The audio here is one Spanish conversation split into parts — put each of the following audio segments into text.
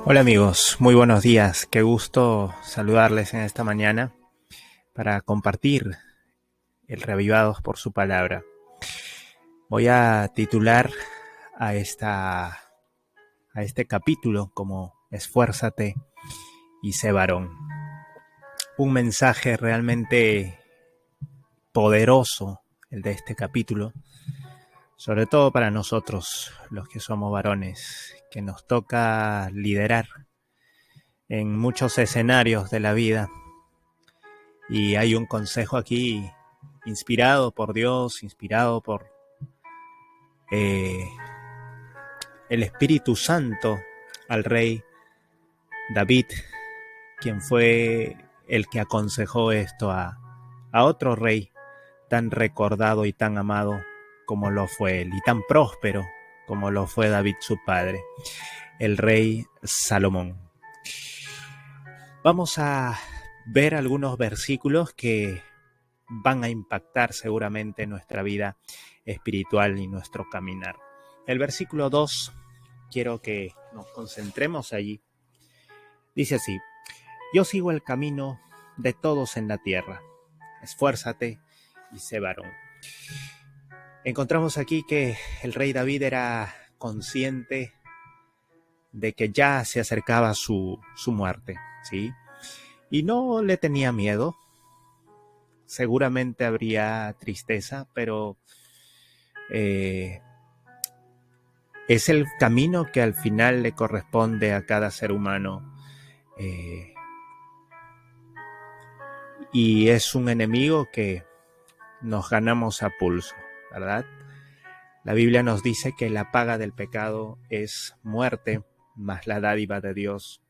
Hola amigos, muy buenos días. Qué gusto saludarles en esta mañana para compartir el Reavivados por su palabra. Voy a titular a, a este capítulo como Esfuérzate y sé varón. Un mensaje realmente poderoso el de este capítulo, sobre todo para nosotros los que somos varones, que nos toca liderar en muchos escenarios de la vida. Y hay un consejo aquí inspirado por Dios, inspirado por eh, el Espíritu Santo al rey David, quien fue el que aconsejó esto a otro rey tan recordado y tan amado como lo fue él, y tan próspero como lo fue David su padre, el rey Salomón. Vamos a ver algunos versículos que van a impactar seguramente nuestra vida espiritual y nuestro caminar. El versículo 2, quiero que nos concentremos allí. Dice así: yo sigo el camino de todos en la tierra. Esfuérzate y sé varón. Encontramos aquí que el rey David era consciente de que ya se acercaba su muerte, ¿sí? Y no le tenía miedo. Seguramente habría tristeza, pero es el camino que al final le corresponde a cada ser humano, y es un enemigo que nos ganamos a pulso, ¿verdad? La Biblia nos dice que la paga del pecado es muerte, mas la dádiva de Dios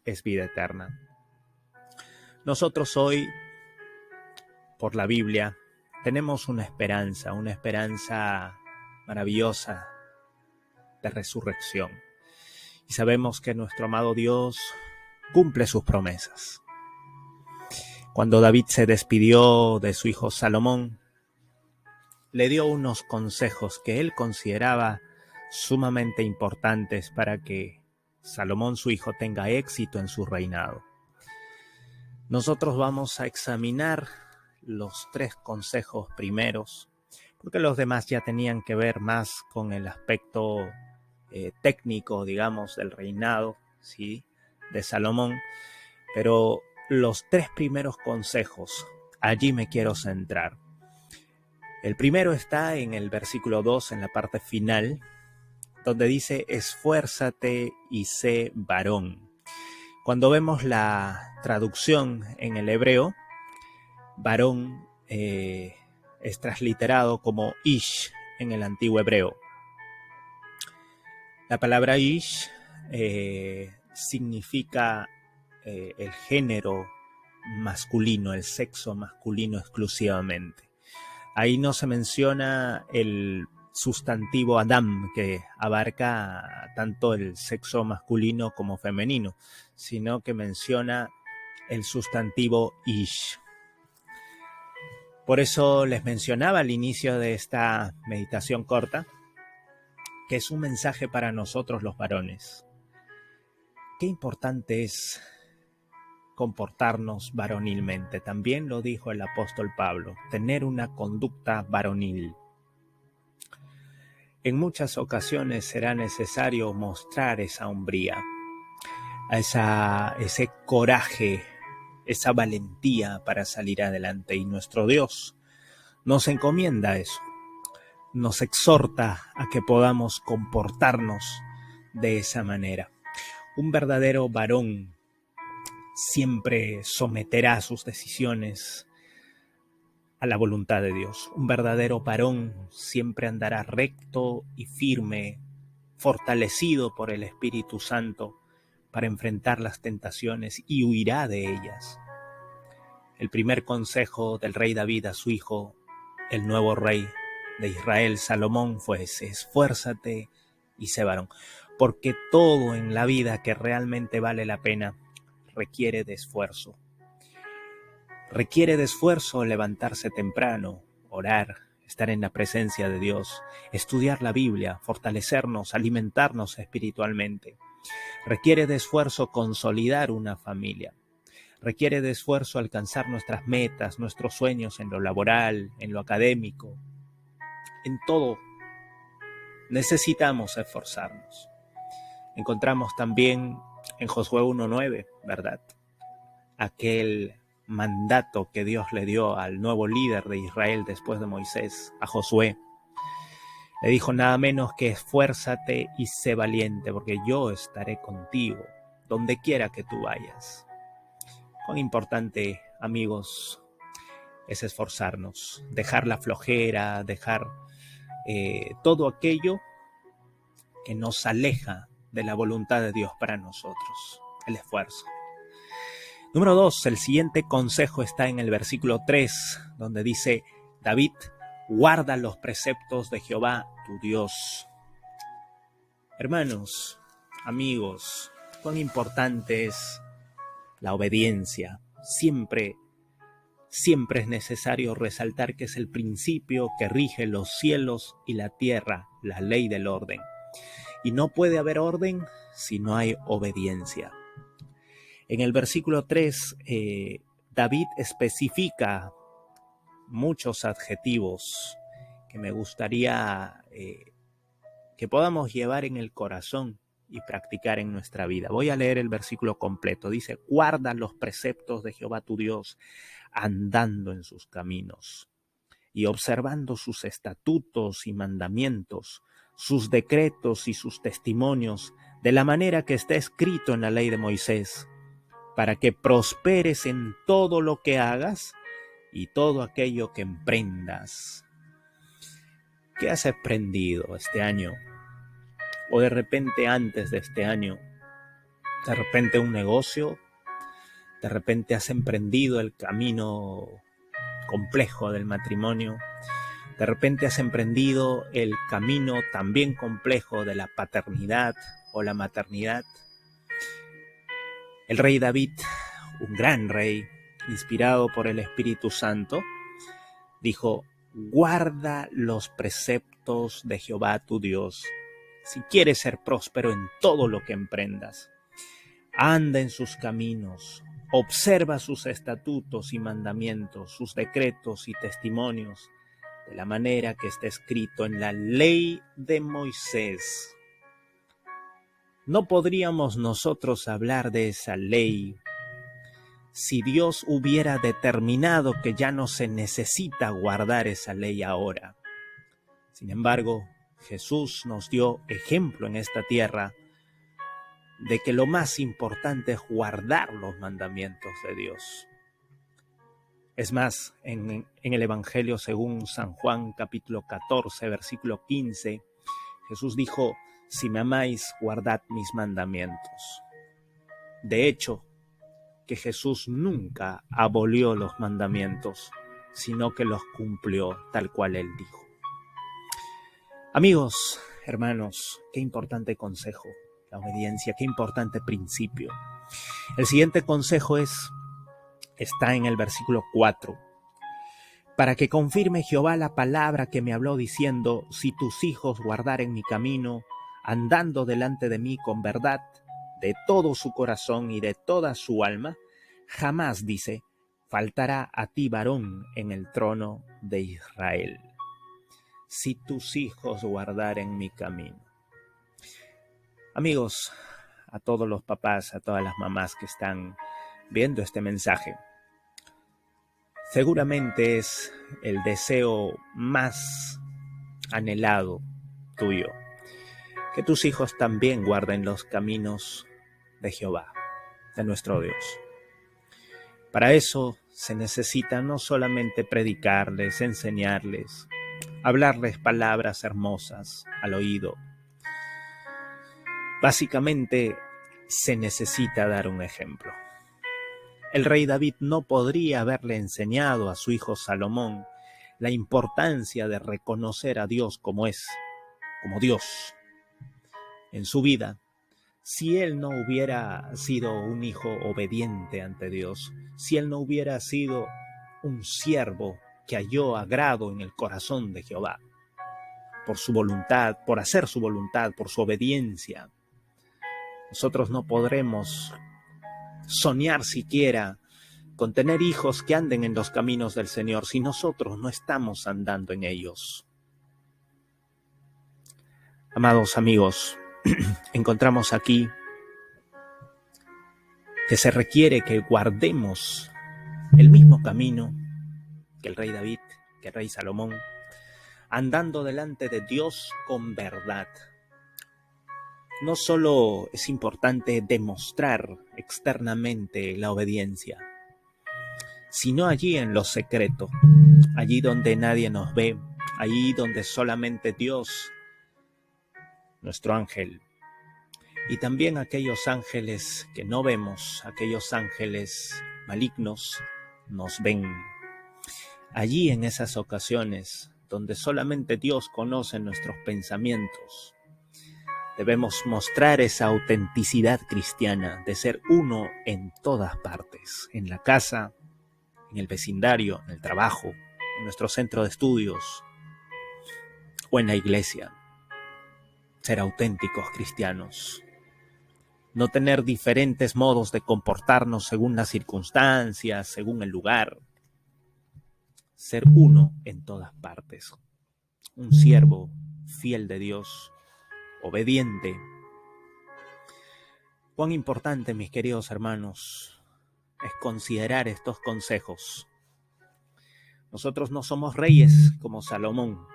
es vida eterna. Nosotros hoy, por la Biblia, tenemos una esperanza maravillosa de resurrección. Y sabemos que nuestro amado Dios cumple sus promesas. Cuando David se despidió de su hijo Salomón, le dio unos consejos que él consideraba sumamente importantes para que Salomón, su hijo, tenga éxito en su reinado. Nosotros vamos a examinar los 3 consejos primeros, porque los demás ya tenían que ver más con el aspecto técnico, digamos, del reinado, ¿sí?, de Salomón. Pero los 3 primeros consejos, allí me quiero centrar. El primero está en el versículo 2, en la parte final, donde dice: esfuérzate y sé varón. Cuando vemos la traducción en el hebreo, varón es transliterado como ish en el antiguo hebreo. La palabra ish significa el género masculino, el sexo masculino exclusivamente. Ahí no se menciona el sustantivo Adam, que abarca tanto el sexo masculino como femenino, sino que menciona el sustantivo Ish. Por eso les mencionaba al inicio de esta meditación corta que es un mensaje para nosotros los varones. Qué importante es comportarnos varonilmente. También lo dijo el apóstol Pablo, tener una conducta varonil. En muchas ocasiones será necesario mostrar esa hombría, ese coraje, esa valentía para salir adelante. Y nuestro Dios nos encomienda eso, nos exhorta a que podamos comportarnos de esa manera. Un verdadero varón siempre someterá sus decisiones a la voluntad de Dios. Un verdadero varón siempre andará recto y firme, fortalecido por el Espíritu Santo para enfrentar las tentaciones y huirá de ellas. El primer consejo del rey David a su hijo, el nuevo rey de Israel, Salomón, fue ese: esfuérzate y sé varón. Porque todo en la vida que realmente vale la pena requiere de esfuerzo. Requiere de esfuerzo levantarse temprano, orar, estar en la presencia de Dios, estudiar la Biblia, fortalecernos, alimentarnos espiritualmente. Requiere de esfuerzo consolidar una familia. Requiere de esfuerzo alcanzar nuestras metas, nuestros sueños en lo laboral, en lo académico. En todo necesitamos esforzarnos. Encontramos también en Josué 1:9, ¿verdad? Aquel mandato que Dios le dio al nuevo líder de Israel después de Moisés, a Josué. Le dijo nada menos que esfuérzate y sé valiente, porque yo estaré contigo donde quiera que tú vayas. Cuán importante, amigos, es esforzarnos, dejar la flojera, dejar todo aquello que nos aleja de la voluntad de Dios para nosotros, el esfuerzo. Número 2, el siguiente consejo está en el versículo 3, donde dice, David, guarda los preceptos de Jehová, tu Dios. Hermanos, amigos, cuán importante es la obediencia. Siempre es necesario resaltar que es el principio que rige los cielos y la tierra, la ley del orden. Y no puede haber orden si no hay obediencia. En el versículo 3, David especifica muchos adjetivos que me gustaría que podamos llevar en el corazón y practicar en nuestra vida. Voy a leer el versículo completo. Dice, guarda los preceptos de Jehová tu Dios, andando en sus caminos y observando sus estatutos y mandamientos, sus decretos y sus testimonios, de la manera que está escrito en la ley de Moisés, para que prosperes en todo lo que hagas y todo aquello que emprendas. ¿Qué has emprendido este año? O de repente antes de este año, de repente un negocio, de repente has emprendido el camino complejo del matrimonio, de repente has emprendido el camino también complejo de la paternidad o la maternidad. El rey David, un gran rey, inspirado por el Espíritu Santo, dijo, guarda los preceptos de Jehová tu Dios, si quieres ser próspero en todo lo que emprendas. Anda en sus caminos, observa sus estatutos y mandamientos, sus decretos y testimonios, de la manera que está escrito en la ley de Moisés. No podríamos nosotros hablar de esa ley si Dios hubiera determinado que ya no se necesita guardar esa ley ahora. Sin embargo, Jesús nos dio ejemplo en esta tierra de que lo más importante es guardar los mandamientos de Dios. Es más, en el Evangelio según San Juan capítulo 14, versículo 15, Jesús dijo, si me amáis, guardad mis mandamientos. De hecho, que Jesús nunca abolió los mandamientos, sino que los cumplió tal cual Él dijo. Amigos, hermanos, qué importante consejo, la obediencia, qué importante principio. El siguiente consejo está en el versículo 4. Para que confirme Jehová la palabra que me habló diciendo, si tus hijos guardaren mi camino, andando delante de mí con verdad, de todo su corazón y de toda su alma, jamás, dice, faltará a ti varón en el trono de Israel. Si tus hijos guardaren mi camino. Amigos, a todos los papás, a todas las mamás que están viendo este mensaje, seguramente es el deseo más anhelado tuyo, que tus hijos también guarden los caminos de Jehová, de nuestro Dios. Para eso se necesita no solamente predicarles, enseñarles, hablarles palabras hermosas al oído. Básicamente se necesita dar un ejemplo. El rey David no podría haberle enseñado a su hijo Salomón la importancia de reconocer a Dios como Dios en su vida, si él no hubiera sido un hijo obediente ante Dios, si él no hubiera sido un siervo que halló agrado en el corazón de Jehová, por su voluntad, por hacer su voluntad, por su obediencia. Nosotros no podremos soñar siquiera con tener hijos que anden en los caminos del Señor si nosotros no estamos andando en ellos. Amados amigos, encontramos aquí que se requiere que guardemos el mismo camino que el rey David, que el rey Salomón, andando delante de Dios con verdad. No solo es importante demostrar externamente la obediencia, sino allí en lo secreto, allí donde nadie nos ve, allí donde solamente Dios, nuestro ángel, y también aquellos ángeles que no vemos, aquellos ángeles malignos, nos ven. Allí en esas ocasiones donde solamente Dios conoce nuestros pensamientos, debemos mostrar esa autenticidad cristiana de ser uno en todas partes, en la casa, en el vecindario, en el trabajo, en nuestro centro de estudios o en la iglesia. Ser auténticos cristianos. No tener diferentes modos de comportarnos según las circunstancias, según el lugar. Ser uno en todas partes. Un siervo fiel de Dios, obediente. Cuán importante, mis queridos hermanos, es considerar estos consejos. Nosotros no somos reyes como Salomón,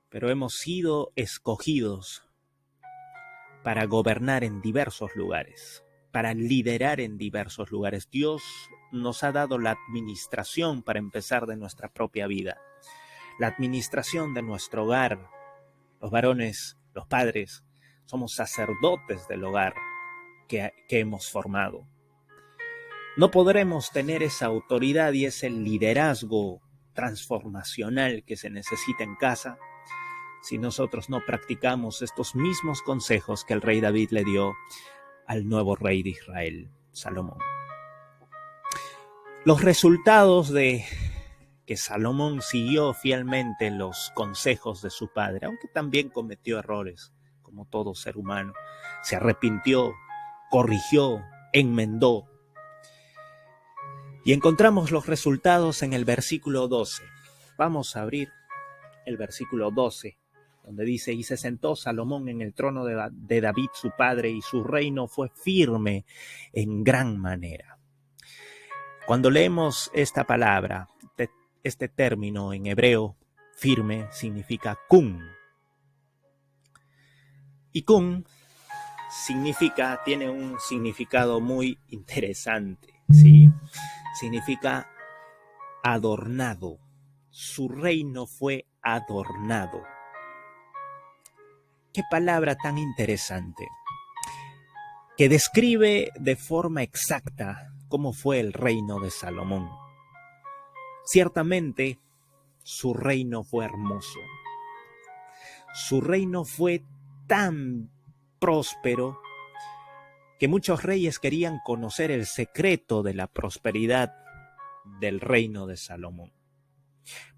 pero hemos sido escogidos para gobernar en diversos lugares, para liderar en diversos lugares. Dios nos ha dado la administración para empezar de nuestra propia vida, la administración de nuestro hogar. Los varones, los padres, somos sacerdotes del hogar que hemos formado. No podremos tener esa autoridad y ese liderazgo transformacional que se necesita en casa si nosotros no practicamos estos mismos consejos que el rey David le dio al nuevo rey de Israel, Salomón. Los resultados de que Salomón siguió fielmente los consejos de su padre, aunque también cometió errores, como todo ser humano, se arrepintió, corrigió, enmendó. Y encontramos los resultados en el versículo 12. Vamos a abrir el versículo 12. Donde dice, y se sentó Salomón en el trono de David su padre, y su reino fue firme en gran manera. Cuando leemos esta palabra, este término en hebreo, firme, significa kun. Y kun tiene un significado muy interesante, ¿sí? Significa adornado. Su reino fue adornado. Qué palabra tan interesante, que describe de forma exacta cómo fue el reino de Salomón. Ciertamente, su reino fue hermoso. Su reino fue tan próspero que muchos reyes querían conocer el secreto de la prosperidad del reino de Salomón.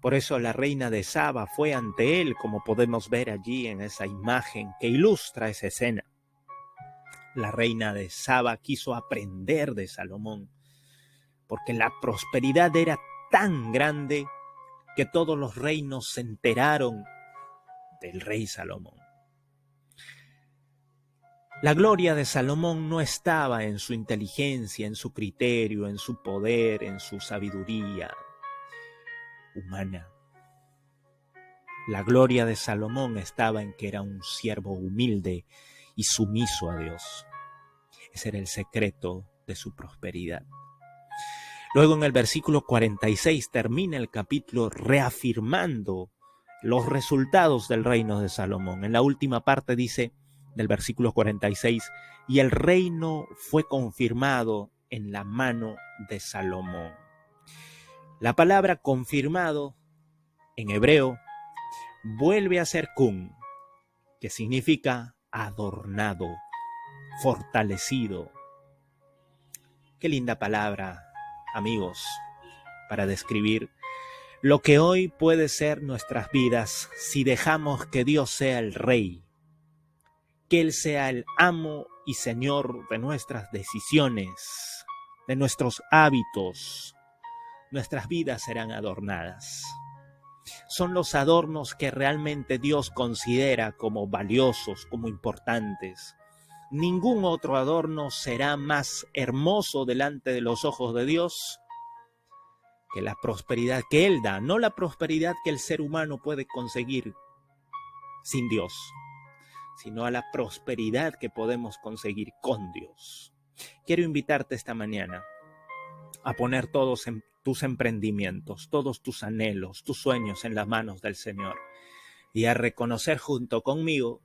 Por eso la reina de Saba fue ante él, como podemos ver allí en esa imagen que ilustra esa escena. La reina de Saba quiso aprender de Salomón, porque la prosperidad era tan grande que todos los reinos se enteraron del rey Salomón. La gloria de Salomón no estaba en su inteligencia, en su criterio, en su poder, en su sabiduría humana. La gloria de Salomón estaba en que era un siervo humilde y sumiso a Dios. Ese era el secreto de su prosperidad. Luego en el versículo 46 termina el capítulo reafirmando los resultados del reino de Salomón. En la última parte dice del versículo 46, y el reino fue confirmado en la mano de Salomón. La palabra confirmado en hebreo vuelve a ser kun, que significa adornado, fortalecido. Qué linda palabra, amigos, para describir lo que hoy puede ser nuestras vidas si dejamos que Dios sea el Rey, que Él sea el amo y Señor de nuestras decisiones, de nuestros hábitos. Nuestras vidas serán adornadas. Son los adornos que realmente Dios considera como valiosos, como importantes. Ningún otro adorno será más hermoso delante de los ojos de Dios que la prosperidad que Él da, no la prosperidad que el ser humano puede conseguir sin Dios, sino a la prosperidad que podemos conseguir con Dios. Quiero invitarte esta mañana a poner todos tus emprendimientos, todos tus anhelos, tus sueños en las manos del Señor y a reconocer junto conmigo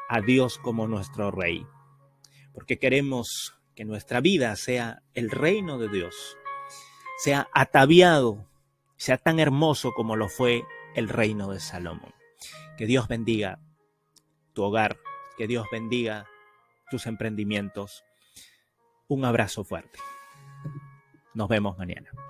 a Dios como nuestro Rey, porque queremos que nuestra vida sea el reino de Dios, sea ataviado, sea tan hermoso como lo fue el reino de Salomón. Que Dios bendiga tu hogar, que Dios bendiga tus emprendimientos. Un abrazo fuerte. Nos vemos mañana.